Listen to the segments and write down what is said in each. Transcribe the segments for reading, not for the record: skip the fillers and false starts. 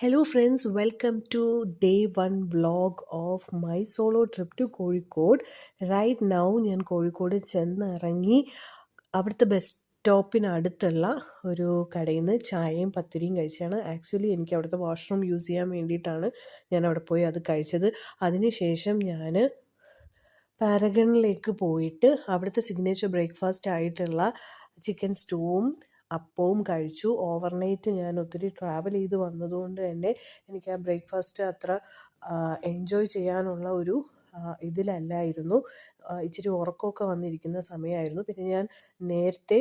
Hello friends, welcome to day one vlog of my solo trip to Kozhikode. Right now ഞാൻ കോഴിക്കോട് ചെന്നിറങ്ങി അവിടുത്തെ bus സ്റ്റോപ്പിനടുത്തുള്ള ഒരു കടയിൽ നിന്ന് ചായയും പത്തിരിയും കഴിച്ചാണ്. ആക്ച്വലി എനിക്ക് അവിടുത്തെ വാഷ്റൂം യൂസ് ചെയ്യാൻ വേണ്ടിയിട്ടാണ് ഞാൻ അവിടെ പോയി അത് കഴിച്ചത്. അതിനുശേഷം ഞാൻ പാരഗണിലേക്ക് പോയിട്ട് അവിടുത്തെ സിഗ്നേച്ചർ ബ്രേക്ക്ഫാസ്റ്റ് ആയിട്ടുള്ള ചിക്കൻ സ്റ്റൂവും അപ്പവും കഴിച്ചു. ഓവർനൈറ്റ് ഞാൻ ഒത്തിരി ട്രാവൽ ചെയ്ത് വന്നതുകൊണ്ട് തന്നെ എനിക്ക് ആ ബ്രേക്ക്ഫാസ്റ്റ് അത്ര എൻജോയ് ചെയ്യാനുള്ള ഒരു ഇതിലല്ലായിരുന്നു. ഇച്ചിരി ഉറക്കമൊക്കെ വന്നിരിക്കുന്ന സമയമായിരുന്നു. പിന്നെ ഞാൻ നേരത്തെ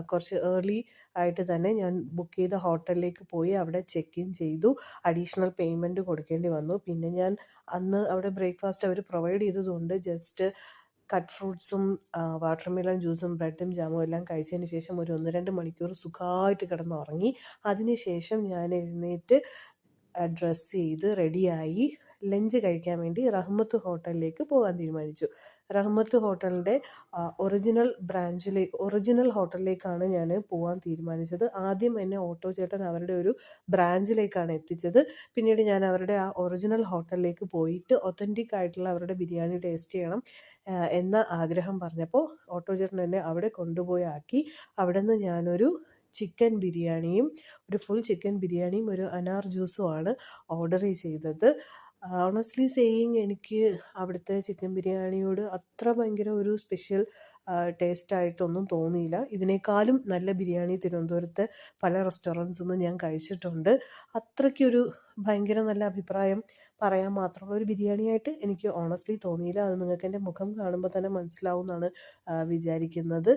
കുറച്ച് ഏർലി ആയിട്ട് തന്നെ ഞാൻ ബുക്ക് ചെയ്ത ഹോട്ടലിലേക്ക് പോയി അവിടെ ചെക്ക് ഇൻ ചെയ്തു. അഡീഷണൽ പേയ്മെൻറ്റ് കൊടുക്കേണ്ടി വന്നു. പിന്നെ ഞാൻ അന്ന് അവിടെ ബ്രേക്ക്ഫാസ്റ്റ് അവർ പ്രൊവൈഡ് ചെയ്തതുകൊണ്ട് ജസ്റ്റ് കട്ട് ഫ്രൂട്ട്സും വാട്ടർ മെലൺ ജ്യൂസും ബ്രെഡും ജാമും എല്ലാം കഴിച്ചതിന് ശേഷം ഒരു 1-2 മണിക്കൂർ സുഖമായിട്ട് കിടന്നുറങ്ങി. അതിന് ശേഷം ഞാൻ എഴുന്നേറ്റ് ഡ്രസ്സ് ചെയ്ത് റെഡിയായി ലഞ്ച് കഴിക്കാൻ വേണ്ടി റഹ്മത്ത് ഹോട്ടലിലേക്ക് പോകാൻ തീരുമാനിച്ചു. റഹ്മത്ത് ഹോട്ടലിൻ്റെ ഒറിജിനൽ ഹോട്ടലിലേക്കാണ് ഞാൻ പോകാൻ തീരുമാനിച്ചത്. ആദ്യം എന്നെ ഓട്ടോ ചേട്ടൻ അവരുടെ ഒരു ബ്രാഞ്ചിലേക്കാണ് എത്തിച്ചത്. പിന്നീട് ഞാൻ അവരുടെ ആ ഒറിജിനൽ ഹോട്ടലിലേക്ക് പോയിട്ട് ഒത്തൻറ്റിക് ആയിട്ടുള്ള അവരുടെ ബിരിയാണി ടേസ്റ്റ് ചെയ്യണം എന്ന ആഗ്രഹം പറഞ്ഞപ്പോൾ ഓട്ടോ ചേട്ടൻ എന്നെ അവിടെ കൊണ്ടുപോയി ആക്കി. അവിടെ നിന്ന് ഞാനൊരു ചിക്കൻ ബിരിയാണിയും ഒരു ഫുൾ ചിക്കൻ ബിരിയാണിയും ഒരു അനാർ ജ്യൂസുമാണ് ഓർഡർ ചെയ്തത്. ഓണസ്റ്റ്ലി സേയിങ് എനിക്ക് അവിടുത്തെ ചിക്കൻ ബിരിയാണിയോട് അത്ര ഭയങ്കര ഒരു സ്പെഷ്യൽ ടേസ്റ്റായിട്ടൊന്നും തോന്നിയില്ല. ഇതിനേക്കാളും നല്ല ബിരിയാണി തിരുവനന്തപുരത്തെ പല റെസ്റ്റോറൻറ്റ്സിൽ നിന്ന് ഞാൻ കഴിച്ചിട്ടുണ്ട്. അത്രയ്ക്കൊരു ഭയങ്കര നല്ല അഭിപ്രായം പറയാൻ മാത്രമുള്ള ഒരു ബിരിയാണിയായിട്ട് എനിക്ക് ഓണസ്റ്റ്ലി തോന്നിയില്ല. അത് നിങ്ങൾക്ക് എൻ്റെ മുഖം കാണുമ്പോൾ തന്നെ മനസ്സിലാവും എന്നാണ് വിചാരിക്കുന്നത്.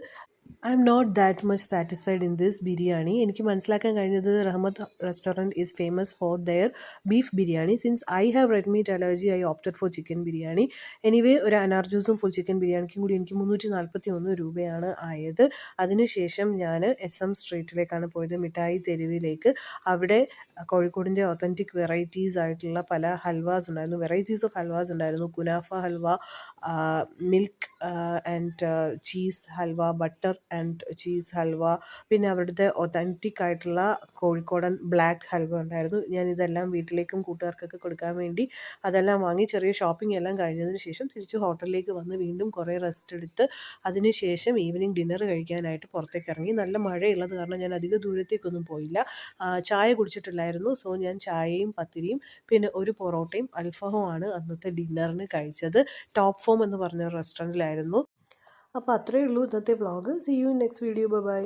I am not that much satisfied in this biryani. എനിക്ക് മനസ്സിലാക്കാൻ കഴിഞ്ഞത് Rahmath restaurant is famous for their beef biryani. Since I have red meat allergy I opted for chicken biryani. Anyway ഒരു അനാർ ജ്യൂസും ഫുൾ ചിക്കൻ ബിരിയാണിക്കും കൂടി എനിക്ക് 341 രൂപയാണ് ആയത്. അതിനുശേഷം ഞാൻ SM സ്ട്രീറ്റിലേക്കാണ് പോയത്, മിഠായി തെരുവിലേക്ക്. അവിടെ കോഴിക്കോടിൻ്റെ ഒത്തൻറ്റിക് വെറൈറ്റീസ് ആയിട്ടുള്ള പല ഹൽവാസ് ഉണ്ടായിരുന്നു. വെറൈറ്റീസ് ഓഫ് ഹൽവാസ് ഉണ്ടായിരുന്നു. Kunafa halwa, milk and cheese halwa, butter and cheese halwa, പിന്നെ അവിടുത്തെ ഒത്തൻറ്റിക് ആയിട്ടുള്ള കോഴിക്കോടൻ ബ്ലാക്ക് ഹൽവ ഉണ്ടായിരുന്നു. ഞാൻ ഇതെല്ലാം വീട്ടിലേക്കും കൂട്ടുകാർക്കൊക്കെ കൊടുക്കാൻ വേണ്ടി അതെല്ലാം വാങ്ങി ചെറിയ ഷോപ്പിംഗ് എല്ലാം കഴിഞ്ഞതിന് ശേഷം തിരിച്ച് ഹോട്ടലിലേക്ക് വന്ന് വീണ്ടും കുറേ റെസ്റ്റ് എടുത്ത് അതിന് ശേഷം ഈവനിങ് ഡിന്നർ കഴിക്കാനായിട്ട് പുറത്തേക്ക് ഇറങ്ങി. നല്ല മഴയുള്ളത് കാരണം ഞാൻ അധിക ദൂരത്തേക്കൊന്നും പോയില്ല. ചായ കുടിച്ചിട്ടില്ലായിരുന്നു. സോ ഞാൻ ചായയും പത്തിരിയും പിന്നെ ഒരു പൊറോട്ടയും അൽഫഹവുമാണ് അന്നത്തെ ഡിന്നറിന് കഴിച്ചത്. ടോപ്പ് ഫോം എന്ന് പറഞ്ഞ റെസ്റ്റോറൻറ്റിലായിരുന്നു. അപ്പോൾ അത്രയേ ഉള്ളൂ ഇന്നത്തെ vlog. See you in next video. Bye by.